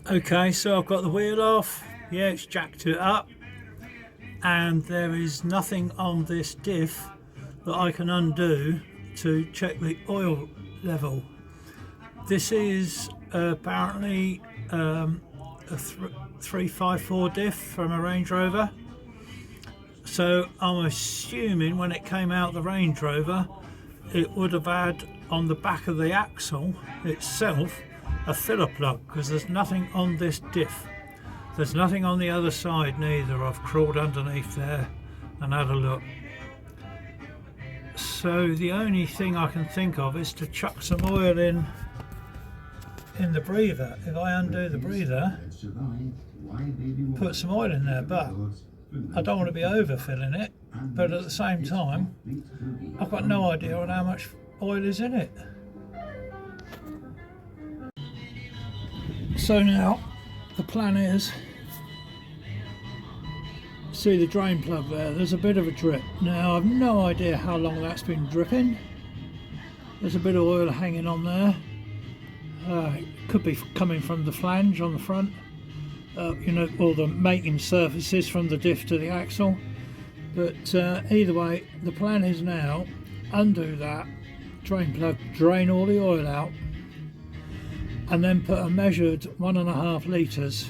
Okay, so I've got the wheel off. Yeah, it's jacked it up, and there is nothing on this diff that I can undo to check the oil level. This is apparently a 354 diff from a Range Rover. So I'm assuming when it came out the Range Rover, it would have had on the back of the axle itself a filler plug, because there's nothing on this diff. There's nothing on the other side neither. I've crawled underneath there and had a look. So the only thing I can think of is to chuck some oil in the breather. If I undo the breather, put some oil in there, but I don't want to be overfilling it, but at the same time I've got no idea on how much oil is in it. So now the plan is, see the drain plug there, there's a bit of a drip. Now I've no idea how long that's been dripping. There's a bit of oil hanging on there. It could be coming from the flange on the front, you know, all the mating surfaces from the diff to the axle. But either way, the plan is now undo that drain plug, drain all the oil out, and then put a measured 1.5 litres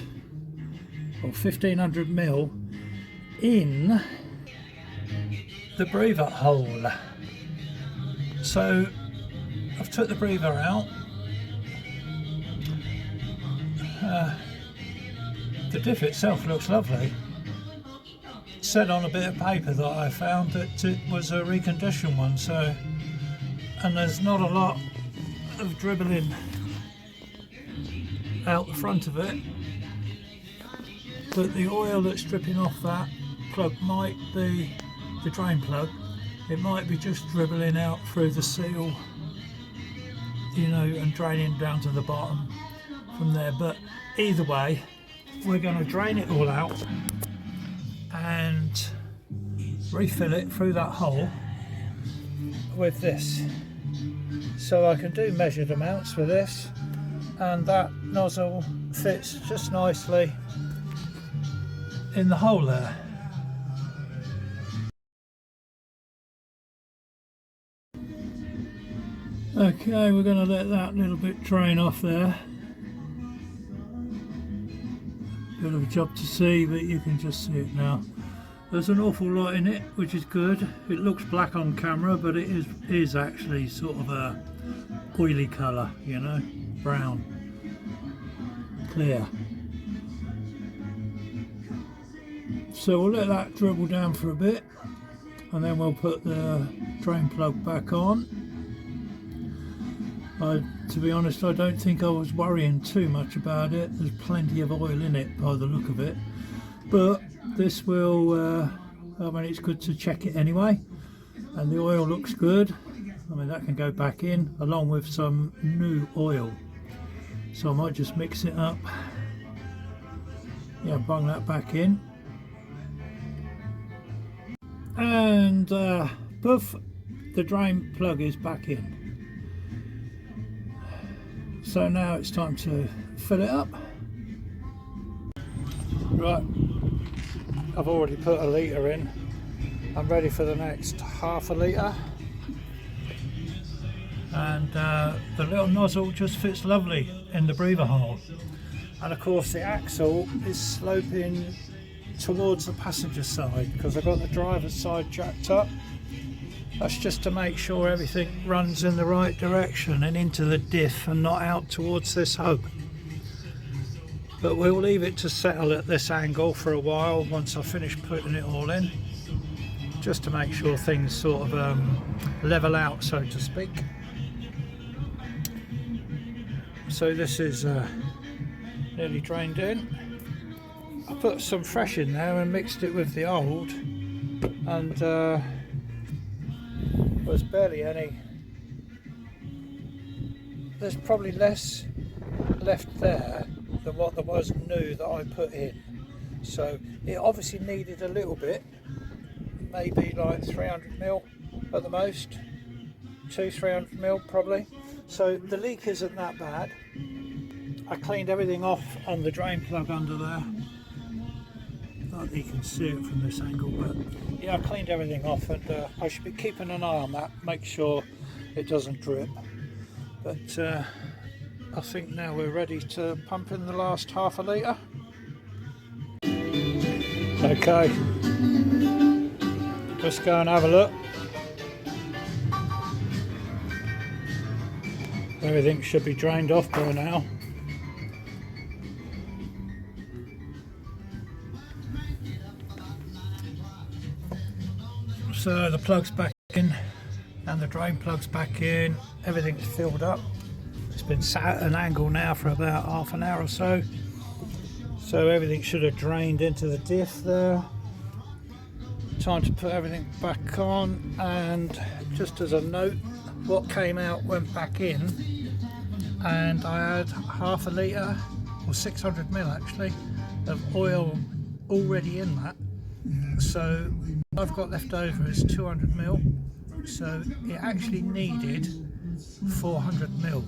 or 1500 ml in the breather hole. So I've took the breather out. The diff itself looks lovely. It said on a bit of paper that I found that it was a reconditioned one, so, and there's not a lot of dribbling out the front of it, but the oil that's dripping off that plug might be the drain plug. It might be just dribbling out through the seal, you know, and draining down to the bottom from there. But either way, we're going to drain it all out and refill it through that hole with this. So I can do measured amounts for this, and that nozzle fits just nicely in the hole there. Okay, we're going to let that little bit drain off there. Bit of a job to see, but you can just see it now. There's an awful lot in it, which is good. It looks black on camera, but it is actually sort of a oily colour, you know, brown, clear. So we'll let that dribble down for a bit, and then we'll put the drain plug back on. To be honest, I don't think I was worrying too much about it. There's plenty of oil in it by the look of it, but this will, I mean, it's good to check it anyway, and the oil looks good. I mean, that can go back in along with some new oil, so I might just mix it up. Yeah, bung that back in, and poof, the drain plug is back in. So now it's time to fill it up. Right, I've already put a litre in. I'm ready for the next half a litre. And the little nozzle just fits lovely in the breather hole. And of course the axle is sloping towards the passenger side because I've got the driver's side jacked up. That's just to make sure everything runs in the right direction and into the diff and not out towards this hub. But we'll leave it to settle at this angle for a while once I finish putting it all in, just to make sure things sort of level out, so to speak. So this is nearly drained in. I put some fresh in there and mixed it with the old, and there's barely any. There's probably less left there than what there was new that I put in. So it obviously needed a little bit, maybe like 300 ml at the most, 200-300 ml probably. So the leak isn't that bad. I cleaned everything off on the drain plug under there. Not that you can see it from this angle, but yeah, I cleaned everything off, and I should be keeping an eye on that, make sure it doesn't drip. But I think now we're ready to pump in the last half a litre. Okay, let's go and have a look. Everything should be drained off by now. So the plug's back in and the drain plug's back in, everything's filled up. It's been sat at an angle now for about half an hour or so. So everything should have drained into the diff there. Time to put everything back on, and just as a note, what came out went back in, and I had half a litre, or 600 ml actually, of oil already in that. So I've got left over is 200 ml, so it actually needed 400 ml.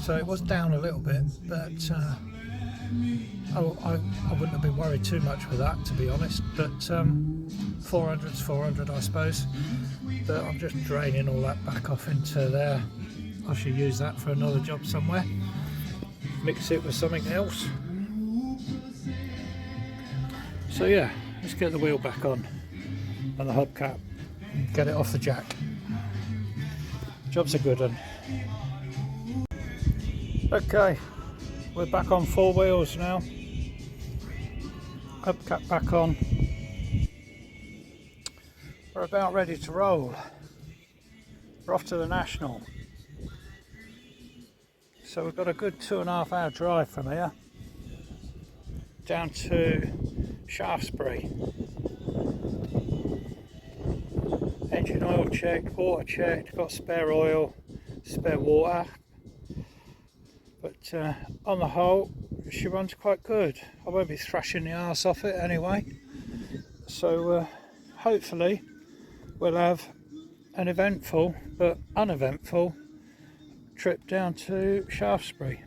So it was down a little bit, but I wouldn't have been worried too much with that, to be honest. But 400's 400, I suppose. But I'm just draining all that back off into there. I should use that for another job somewhere. Mix it with something else. So yeah, let's get the wheel back on and the hubcap and get it off the jack. Job's a good one. Okay, we're back on 4 wheels now. Hubcap back on. We're about ready to roll. We're off to the National. So we've got a good 2.5 hour drive from here down to Shaftesbury. Engine oil checked, water checked, got spare oil, spare water. But on the whole, she runs quite good. I won't be thrashing the arse off it anyway. So hopefully we'll have an eventful but uneventful trip down to Shaftesbury.